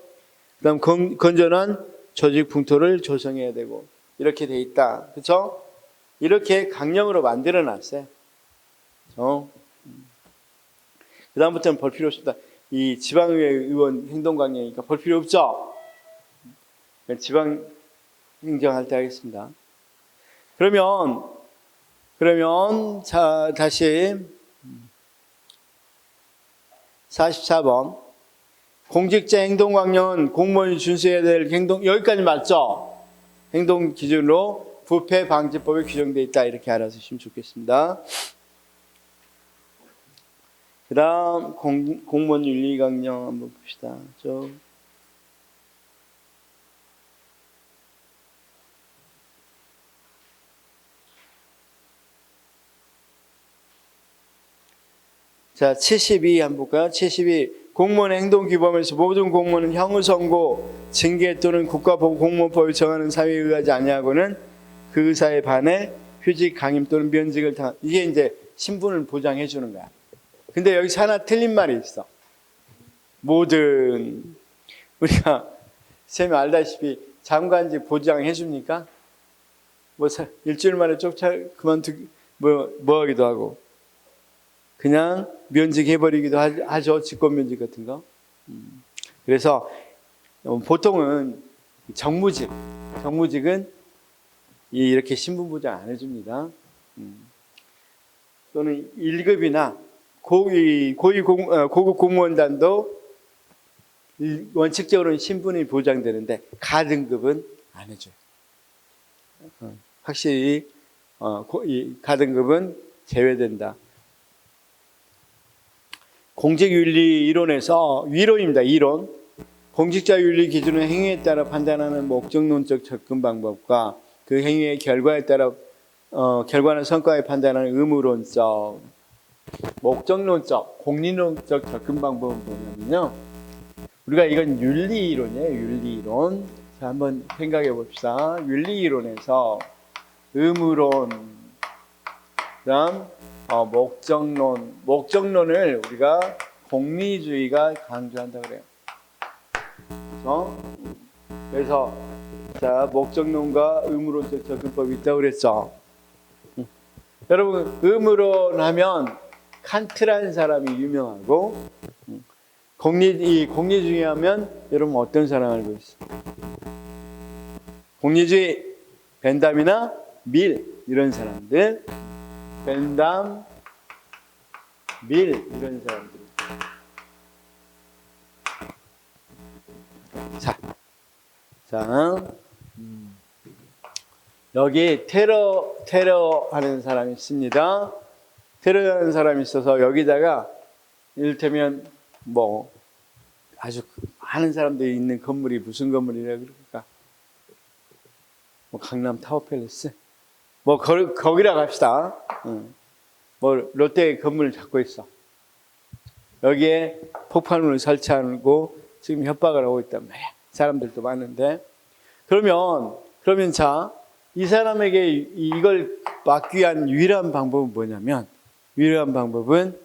그다음 건전한 조직 풍토를 조성해야 되고 이렇게 돼 있다, 그렇죠? 이렇게 강령으로 만들어 놨어요. 그다음부터는 볼 필요 없습니다. 이 지방의회 의원 행동강령이니까 볼 필요 없죠. 지방 행정할 때 하겠습니다. 그러면 자 다시 44번 공직자 행동강령은 공무원이 준수해야 될 행동, 여기까지 맞죠? 행동 기준으로 부패 방지법에 규정되어 있다, 이렇게 알아주시면 좋겠습니다. 그 다음 공무원 윤리강령 한번 봅시다. 자, 72 한번 볼까요? 72. 공무원의 행동규범에서 모든 공무원은 형의선고, 징계 또는 국가공무원법이 정하는 사유에 의하지 아니하고는 그 의사에 반해 휴직, 강임 또는 면직을 당. 이게 이제 신분을 보장해 주는 거야. 근데 여기서 하나 틀린 말이 있어. 모든, 우리가 쌤이 알다시피 장관직 보장해 줍니까? 뭐 일주일 만에 뭐 하기도 하고. 그냥 면직해버리기도 하죠. 직권면직 같은 거. 그래서 보통은 정무직은 이렇게 신분 보장 안 해줍니다. 또는 1급이나 고급 공무원단도 원칙적으로는 신분이 보장되는데 가등급은 안 해줘요. 확실히 이 가등급은 제외된다. 공직윤리 이론에서 위론입니다. 이론. 공직자 윤리 기준은 행위에 따라 판단하는 목적론적 접근 방법과 그 행위의 결과에 따라 결과나 성과에 판단하는 의무론적, 목적론적, 공리론적 접근 방법은 뭐냐면요. 우리가 이건 윤리이론이에요. 윤리이론. 자, 한번 생각해 봅시다. 윤리이론에서 의무론, 그다음 목적론을 우리가 공리주의가 강조한다고 그래요. 그래서 자, 목적론과 의무론적 접근법이 있다고 그랬죠. 여러분, 의무론 하면 칸트라는 사람이 유명하고, 공리주의 하면 여러분 어떤 사람 알고 있어요? 공리주의, 벤담이나 밀 이런 사람들, 벤담, 밀 이런 사람들. 자, 여기 테러 하는 사람이 있습니다. 테러 하는 사람이 있어서 여기다가 이를테면 뭐 아주 많은 사람들이 있는 건물이 무슨 건물이라 그럴까? 뭐 강남 타워팰리스? 뭐 거기라 갑시다. 뭐 롯데 건물을 잡고 있어. 여기에 폭발물을 설치하고 지금 협박을 하고 있단 말이야. 사람들도 많은데. 그러면 자, 이 사람에게 이걸 막기 위한 유일한 방법은 뭐냐면, 유일한 방법은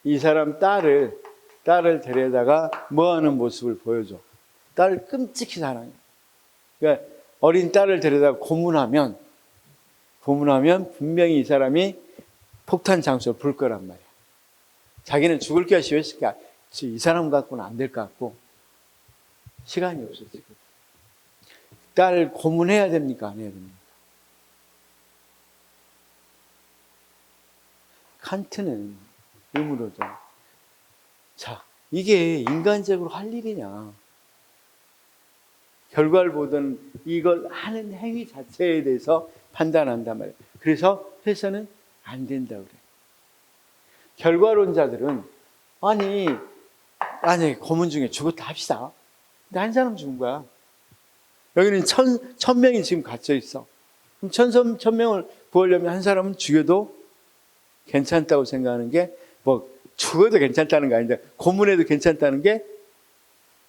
이 사람 딸을 데려다가 뭐 하는 모습을 보여줘. 딸을 끔찍히 사랑해. 그러니까 어린 딸을 데려다가 고문하면 분명히 이 사람이 폭탄 장소에 불 거란 말이야. 자기는 죽을 결심했으니까 이 사람 갖고는 안 될 것 같고 시간이 없어 지금. 딸을 고문해야 됩니까? 안 해야 됩니까? 칸트는 의무로죠. 자, 이게 인간적으로 할 일이냐? 결과를 보던 이걸 하는 행위 자체에 대해서 판단한단 말이에요. 그래서 해서는 안 된다 그래. 결과론자들은 아니 고문 중에 죽었다 합시다. 근데 한 사람 죽은 거야. 여기는 1000명이 지금 갇혀 있어. 그럼 1000명을 구하려면 한 사람은 죽여도 괜찮다고 생각하는 게, 뭐 죽어도 괜찮다는 거 아닌데 고문해도 괜찮다는 게,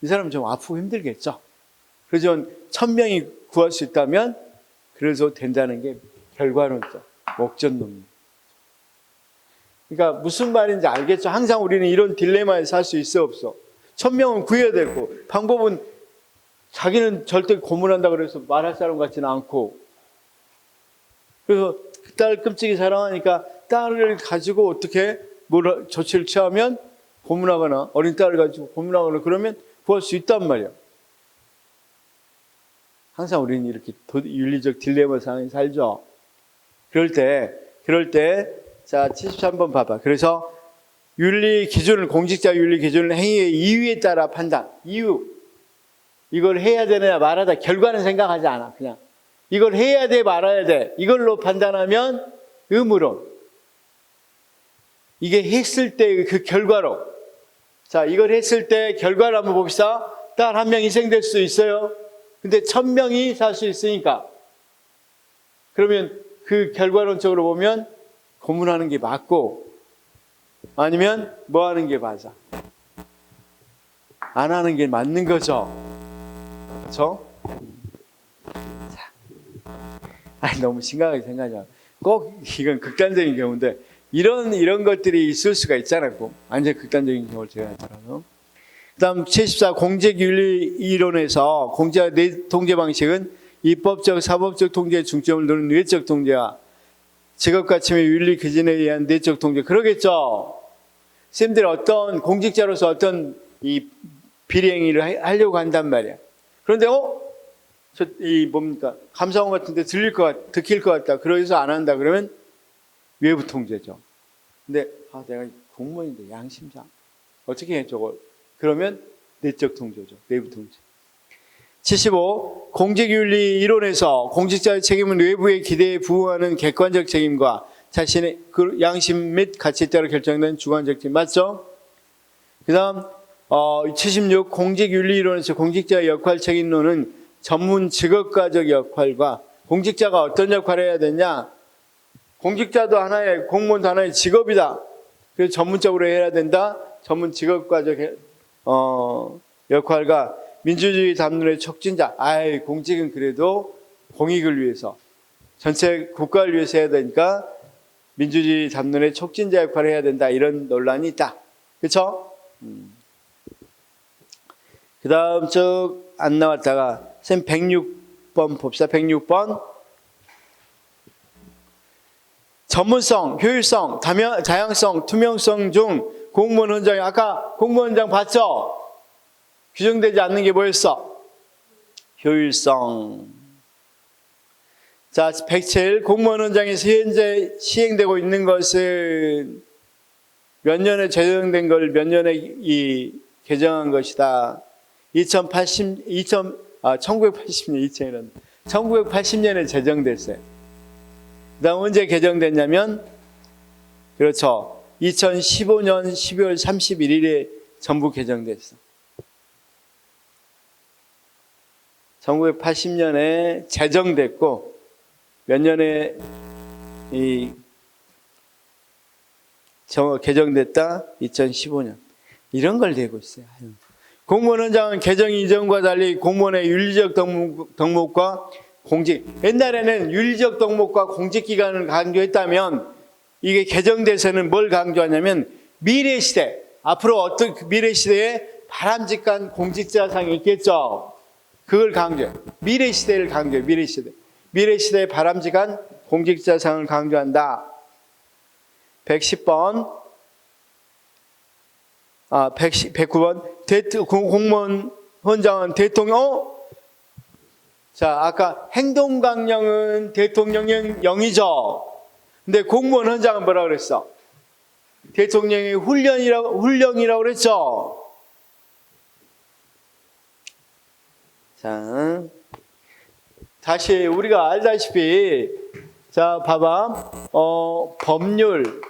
이 사람은 좀 아프고 힘들겠죠. 그래서 1000명이 구할 수 있다면 그래서 된다는 게 결과론적, 목적론입니다. 그러니까 무슨 말인지 알겠죠? 항상 우리는 이런 딜레마에 살 수 있어 없어? 1000명은 구해야 되고, 방법은 자기는 절대 고문한다고 그래서 말할 사람 같지는 않고, 그래서 그 딸 끔찍이 사랑하니까 딸을 가지고 어떻게 조치를 취하면 고문하거나 어린 딸을 가지고 고문하거나 그러면 구할 수 있단 말이야. 항상 우리는 이렇게 윤리적 딜레마 상황에 살죠. 그럴 때, 자, 73번 봐봐. 그래서 윤리 기준을, 공직자 윤리 기준을 행위의 이유에 따라 판단. 이유. 이걸 해야 되느냐 말하다. 결과는 생각하지 않아. 그냥. 이걸 해야 돼 말아야 돼. 이걸로 판단하면 의무론. 이게 했을 때 그 결과로. 자, 이걸 했을 때 결과를 한번 봅시다. 딸 한 명 희생될 수 있어요. 근데 1000명이 살 수 있으니까. 그러면 그 결과론적으로 보면 고문하는 게 맞고 아니면 뭐 하는 게 맞아? 안 하는 게 맞는 거죠. 그렇죠? 자, 아니, 너무 심각하게 생각하지 마. 꼭 이건 극단적인 경우인데 이런 것들이 있을 수가 있잖아요. 완전 극단적인 경우를 제가 하더라도. 그다음 74 공직윤리 이론에서 공직자 통제 방식은 입법적, 사법적 통제에 중점을 두는 내적 통제와 직업가침의 윤리 기준에 의한 내적 통제. 그러겠죠. 쌤들이 어떤 공직자로서 어떤 이 비리행위를 하려고 한단 말이야. 그런데 뭡니까? 감사원 같은데 들킬 것 같다. 그래서 안 한다. 그러면 외부 통제죠. 근데 내가 공무원인데 양심상 어떻게 해 저걸? 그러면 내적 통제죠. 내부 통제. 75. 공직윤리 이론에서 공직자의 책임은 외부의 기대에 부응하는 객관적 책임과 자신의 그 양심 및 가치에 따라 결정된 주관적 책임. 맞죠? 그 다음 76. 공직윤리 이론에서 공직자의 역할 책임론은 전문 직업가적 역할과 공직자가 어떤 역할을 해야 되냐? 공직자도 하나의, 공무원도 하나의 직업이다. 그래서 전문적으로 해야 된다. 전문 직업가적 역할과 민주주의 담론의 촉진자. 공직은 그래도 공익을 위해서, 전체 국가를 위해서 해야 되니까 민주주의 담론의 촉진자 역할을 해야 된다. 이런 논란이 있다. 그렇죠? 그 다음 쭉 안 나왔다가 쌤 106번 봅시다. 106번. 전문성, 효율성, 다양성, 투명성 중 공무원 헌장이, 아까 공무원 헌장 봤죠? 규정되지 않는 게 뭐였어? 효율성. 자, 107. 공무원 헌장에서 현재 시행되고 있는 것은 몇 년에 제정된 걸 몇 년에 개정한 것이다. 1980년, 1980년에 제정됐어요. 그 다음 언제 개정됐냐면, 그렇죠. 2015년 12월 31일에 전부 개정됐어. 1980년에 제정됐고, 몇 년에 개정됐다? 2015년. 이런 걸 내고 있어요. 공무원 헌장은 개정 이전과 달리 공무원의 윤리적 덕목과 공직, 옛날에는 윤리적 덕목과 공직 기간을 강조했다면 이게 개정돼서는 뭘 강조하냐면 미래 시대, 앞으로 어떤 미래 시대에 바람직한 공직자상이 있겠죠. 그걸 강조해. 미래 시대를 강조해. 미래 시대. 미래 시대에 바람직한 공직자상을 강조한다. 110번. 109번. 공무원 헌장은 대통령, 자, 아까 행동강령은 대통령령이죠. 근데 공무원 헌장은 뭐라고 그랬어? 대통령의 훈령이라고 그랬죠. 자, 다시 우리가 알다시피, 자, 봐봐. 법률,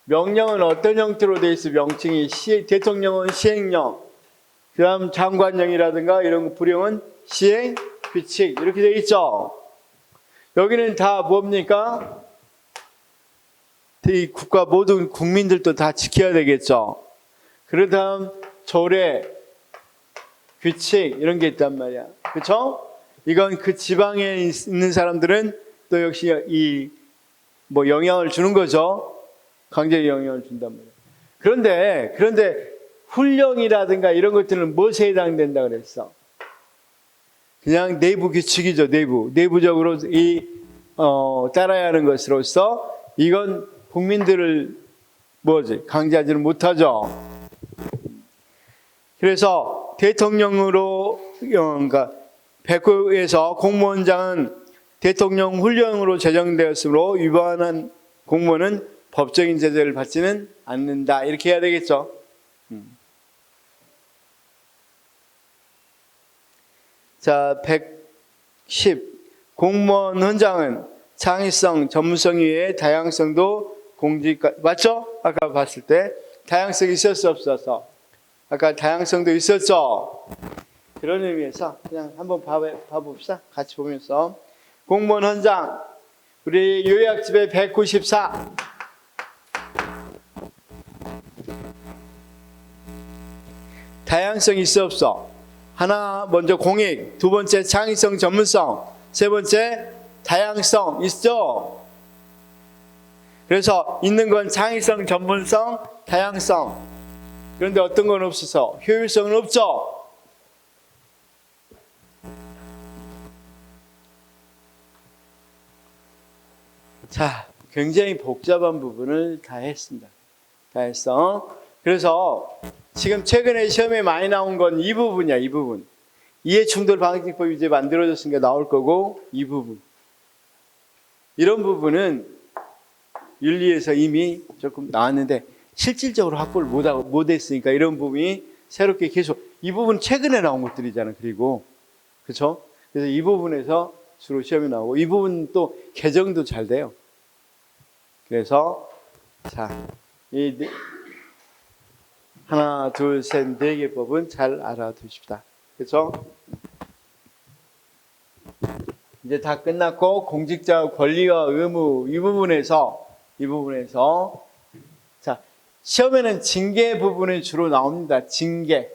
명령은 어떤 형태로 되어 있어? 명칭이 대통령은 시행령, 그 다음 장관령이라든가 이런 부령은 시행, 규칙 이렇게 되어 있죠. 여기는 다 뭡니까? 이 국가 모든 국민들도 다 지켜야 되겠죠. 그 다음 조례, 규칙 이런 게 있단 말이야. 그렇죠? 이건 그 지방에 있는 사람들은 또 역시 영향을 주는 거죠. 강제로 영향을 준단 말이에요. 그런데 훈령이라든가 이런 것들은 무엇에 해당된다 그랬어? 그냥 내부 규칙이죠. 내부적으로 따라야 하는 것으로서 이건 국민들을 강제하지는 못하죠. 그래서 대통령으로 그러니까 백호에서 공무원장은 대통령 훈령으로 제정되었으므로 위반한 공무원은 법적인 제재를 받지는 않는다. 이렇게 해야 되겠죠. 자, 110. 공무원 훈장은 창의성, 전문성 이외에 다양성도 맞죠? 아까 봤을 때 다양성이 있었어 없어서? 아까 다양성도 있었죠. 그런 의미에서 그냥 한번 봐봅시다. 같이 보면서 공무원 훈장 우리 요약집에 194. 다양성 있어 없어? 하나 먼저 공익, 두 번째 창의성, 전문성, 세 번째 다양성 있죠? 그래서 있는 건 창의성, 전문성, 다양성. 그런데 어떤 건 없어서 효율성은 없죠? 자, 굉장히 복잡한 부분을 다 했습니다. 다 했어. 그래서 지금 최근에 시험에 많이 나온 건 이 부분이야, 이 부분. 이해충돌 방지법이 이제 만들어졌으니까 나올 거고, 이 부분. 이런 부분은 윤리에서 이미 조금 나왔는데, 실질적으로 확보를 못했으니까 이런 부분이 새롭게 계속, 이 부분 최근에 나온 것들이잖아, 그리고. 그렇죠? 그래서 이 부분에서 주로 시험이 나오고, 이 부분 또 개정도 잘 돼요. 그래서, 자, 이 하나, 둘, 셋, 네 개 법은 잘 알아두십시다. 그렇죠? 이제 다 끝났고 공직자 권리와 의무 이 부분에서 자, 시험에는 징계 부분이 주로 나옵니다. 징계.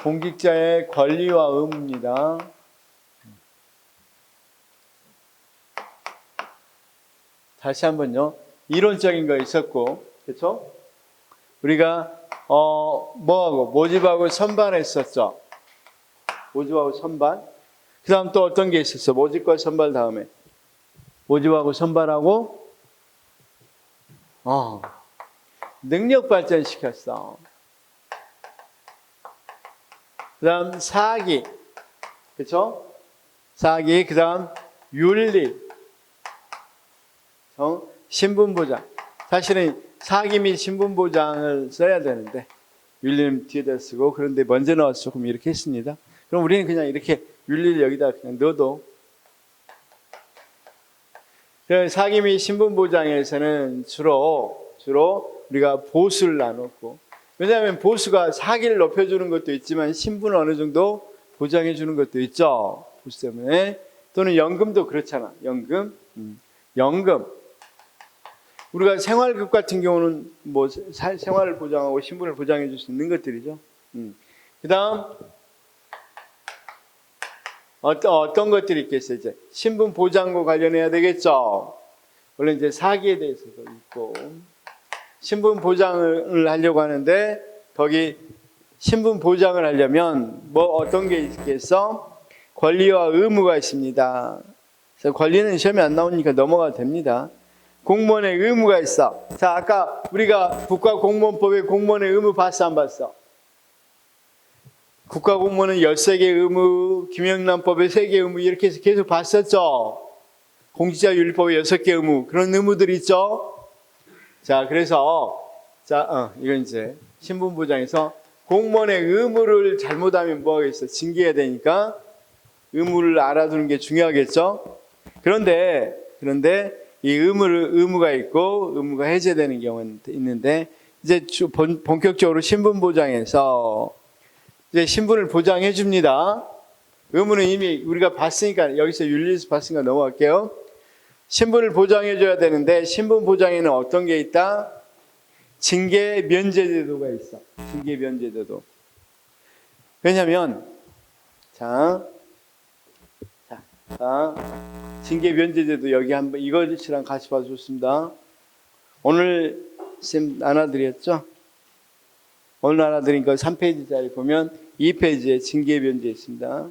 공직자의 권리와 의무입니다. 다시 한번요. 이론적인 거 있었고, 그렇죠? 우리가 모집하고 선발했었죠. 모집하고 선발. 그 다음 또 어떤 게 있었어? 모집과 선발 다음에 모집하고 선발하고 능력 발전시켰어. 그 다음 사기. 그렇죠? 사기. 그 다음 윤리. 신분보장. 사실은 사기 및 신분보장을 써야 되는데 윤리는 뒤에다 쓰고 그런데 먼저 나와서 조금 이렇게 했습니다. 그럼 우리는 그냥 이렇게 윤리를 여기다 그냥 넣어도 사기 및 신분보장에서는 주로 우리가 보수를 나눴고 왜냐하면 보수가 사기를 높여주는 것도 있지만 신분을 어느 정도 보장해 주는 것도 있죠. 보수 때문에. 또는 연금도 그렇잖아. 연금. 우리가 생활급 같은 경우는 뭐 생활을 보장하고 신분을 보장해 줄 수 있는 것들이죠. 그 다음 어떤 것들이 있겠어요? 이제 신분 보장과 관련해야 되겠죠. 원래 이제 사기에 대해서도 있고 신분 보장을 하려고 하는데 거기 신분 보장을 하려면 뭐 어떤 게 있겠어? 권리와 의무가 있습니다. 그래서 권리는 시험에 안 나오니까 넘어가도 됩니다. 공무원의 의무가 있어. 자, 아까 우리가 국가공무원법에 공무원의 의무 봤어, 안 봤어? 국가공무원은 13개 의무, 김영란법에 3개 의무 이렇게 해서 계속 봤었죠. 공직자윤리법에 6개 의무, 그런 의무들이 있죠. 자, 그래서 이건 이제 신분보장에서 공무원의 의무를 잘못하면 뭐 하겠어? 징계해야 되니까 의무를 알아두는 게 중요하겠죠. 그런데 이 의무가 있고 의무가 해제되는 경우는 있는데 이제 본격적으로 신분 보장에서 이제 신분을 보장해 줍니다. 의무는 이미 우리가 봤으니까 여기서 윤리에서 봤으니까 넘어갈게요. 신분을 보장해 줘야 되는데 신분 보장에는 어떤 게 있다? 징계 면제 제도가 있어. 징계 면제 제도. 왜냐하면 징계 면제 제도 여기 한번 이것이랑 같이 봐도 좋습니다. 오늘 쌤 나눠드렸죠? 오늘 나눠드린 거 3페이지짜리 보면 2페이지에 징계 면제 있습니다.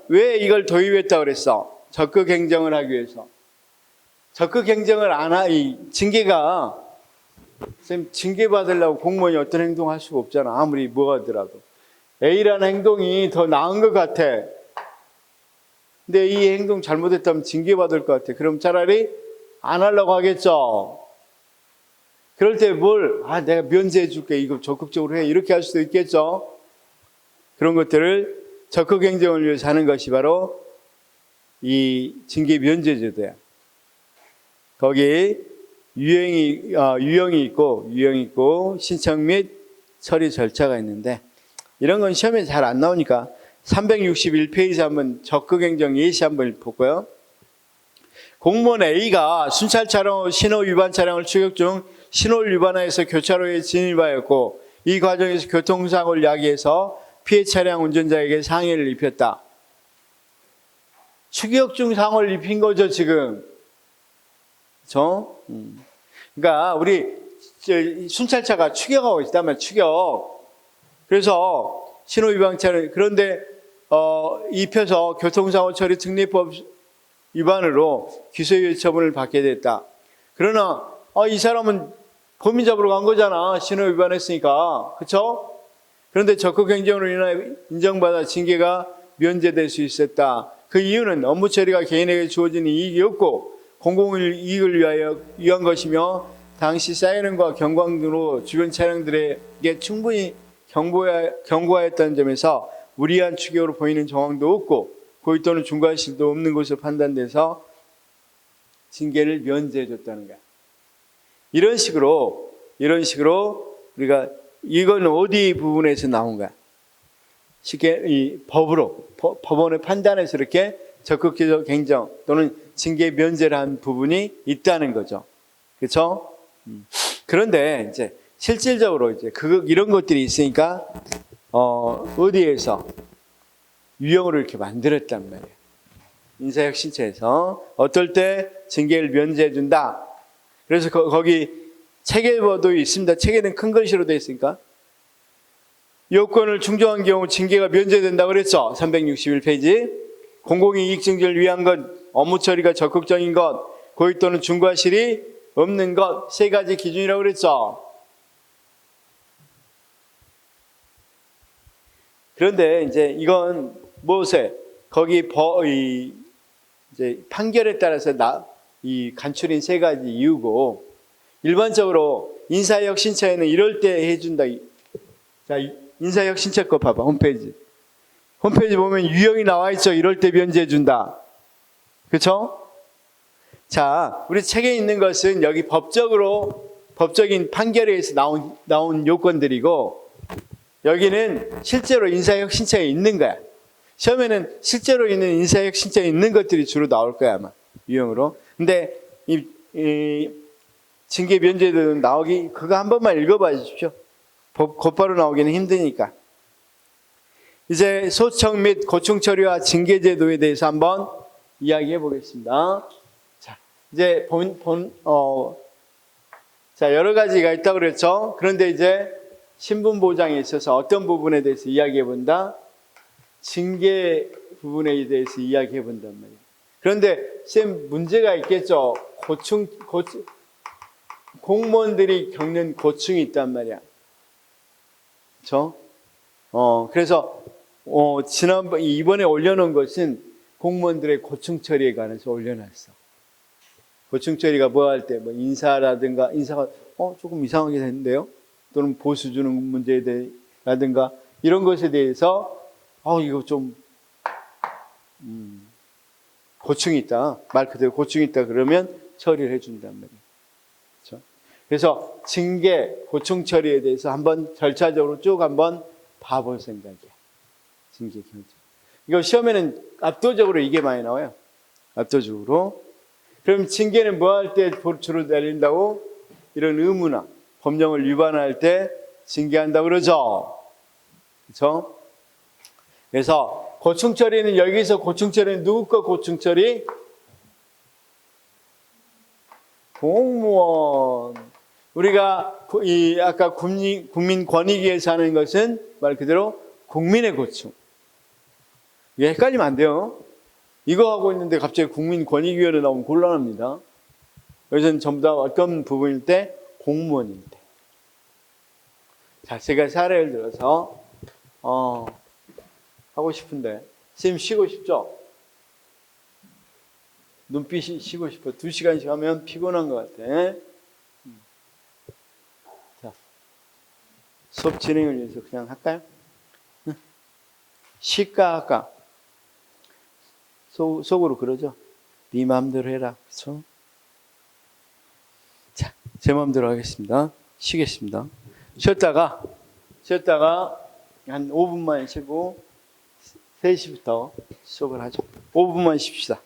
왜 이걸 도입했다고 그랬어? 적극 행정을 하기 위해서. 적극 행정을 이 징계가, 쌤, 징계받으려고 공무원이 어떤 행동을 할 수가 없잖아. 아무리 뭐 하더라도. A라는 행동이 더 나은 것 같아. 근데 이 행동 잘못했다면 징계받을 것 같아. 그럼 차라리 안 하려고 하겠죠. 그럴 때 내가 면제해 줄게. 이거 적극적으로 해. 이렇게 할 수도 있겠죠. 그런 것들을 적극 행정을 위해서 하는 것이 바로 이 징계 면제제도야. 거기 유형이 있고 신청 및 처리 절차가 있는데 이런 건 시험에 잘 안 나오니까 361페이지 한번 적극 행정 예시 한번 볼까요? 공무원 A가 순찰 차량 신호 위반 차량을 추격 중 신호를 위반하여서 교차로에 진입하였고 이 과정에서 교통사고를 야기해서 피해 차량 운전자에게 상해를 입혔다. 추격 중 상해를 입힌 거죠, 지금. 그렇죠? 그러니까 우리 순찰차가 추격하고 있다면 추격. 그래서 신호 위반 차량 그런데 입혀서 교통사고 처리 특례법 위반으로 기소유예 처분을 받게 됐다. 그러나 이 사람은 범인 잡으러 간 거잖아. 신호 위반했으니까. 그렇죠? 그런데 적극 행정으로 인하여 인정받아 징계가 면제될 수 있었다. 그 이유는 업무 처리가 개인에게 주어진 이익이 없고 공공이익을 위한 것이며 당시 사이렌과 경광등으로 주변 차량들에게 충분히 경고하였다는 점에서 무리한 추격으로 보이는 정황도 없고 고의 또는 중과실도 없는 것으로 판단돼서 징계를 면제해줬다는 거야. 이런 식으로 우리가 이건 어디 부분에서 나온 거야? 쉽게 이 법원의 판단에서 이렇게 적극적 행정 또는 징계 면제를 한 부분이 있다는 거죠. 그렇죠? 그런데 이제 실질적으로 이제 이런 것들이 있으니까 어디에서 유형으로 이렇게 만들었단 말이에요. 인사혁신처에서 어떨 때 징계를 면제해 준다. 그래서 거기 체계도 있습니다. 체계는 큰 글씨로 되어 있으니까 요건을 충족한 경우 징계가 면제된다고 그랬죠. 361페이지. 공공이익 증진을 위한 것, 업무 처리가 적극적인 것, 고의 또는 중과실이 없는 것, 세 가지 기준이라고 그랬죠. 그런데 이제 이건 무엇에 거기 이제 판결에 따라서 이 간추린 세 가지 이유고 일반적으로 인사혁신처에는 이럴 때 해준다. 자, 인사혁신처 거 봐봐. 홈페이지 보면 유형이 나와 있죠. 이럴 때 면제해 준다. 그렇죠? 자, 우리 책에 있는 것은 여기 법적인 판결에 의해서 나온 요건들이고 여기는 실제로 인사혁신처에 있는 거야. 시험에는 실제로 있는 인사혁신처에 있는 것들이 주로 나올 거야 아마 유형으로. 근데 이 징계 면제도 나오기 그거 한 번만 읽어봐 주십시오. 곧바로 나오기는 힘드니까. 이제 소청 및 고충 처리와 징계 제도에 대해서 한번 이야기해 보겠습니다. 자, 이제 자, 여러 가지가 있다고 그랬죠. 그런데 이제 신분 보장에 있어서 어떤 부분에 대해서 이야기해 본다? 징계 부분에 대해서 이야기해 본단 말이에요. 그런데 쌤 문제가 있겠죠. 공무원들이 겪는 고충이 있단 말이야. 그렇죠? 그래서 이번에 올려놓은 것은 공무원들의 고충 처리에 관해서 올려놨어. 고충 처리가 뭐 할 때, 인사라든가, 인사가, 조금 이상하게 됐는데요? 또는 보수 주는 문제에 대해라든가, 이런 것에 대해서, 이거 좀, 고충이 있다. 말 그대로 고충이 있다. 그러면 처리를 해준단 말이에요. 그렇죠? 그래서 징계, 고충 처리에 대해서 한번 절차적으로 쭉 한번 봐볼 생각이야. 징계 결정. 이거 시험에는 압도적으로 이게 많이 나와요. 압도적으로. 그럼 징계는 뭐 할 때 주로 내린다고? 이런 의무나 법령을 위반할 때 징계한다고 그러죠. 그렇죠? 그래서 고충 처리는 여기서 고충 처리는 누구 거 고충 처리? 공무원. 우리가 아까 국민권익위에서 하는 것은 말 그대로 국민의 고충. 이게 헷갈리면 안 돼요. 이거 하고 있는데 갑자기 국민권익위원회 나오면 곤란합니다. 여기서는 전부 다 어떤 부분일 때? 공무원일 때. 자, 제가 사례를 들어서 하고 싶은데 선생님 쉬고 싶죠? 눈빛이 쉬고 싶어. 2시간씩 하면 피곤한 것 같아. 자, 수업 진행을 위해서 그냥 할까요? 시까 속으로 그러죠. 네 마음대로 해라. 그렇죠? 자, 제 마음대로 하겠습니다. 쉬겠습니다. 쉬었다가 한 5분만 쉬고 3시부터 수업을 하죠. 5분만 쉽시다.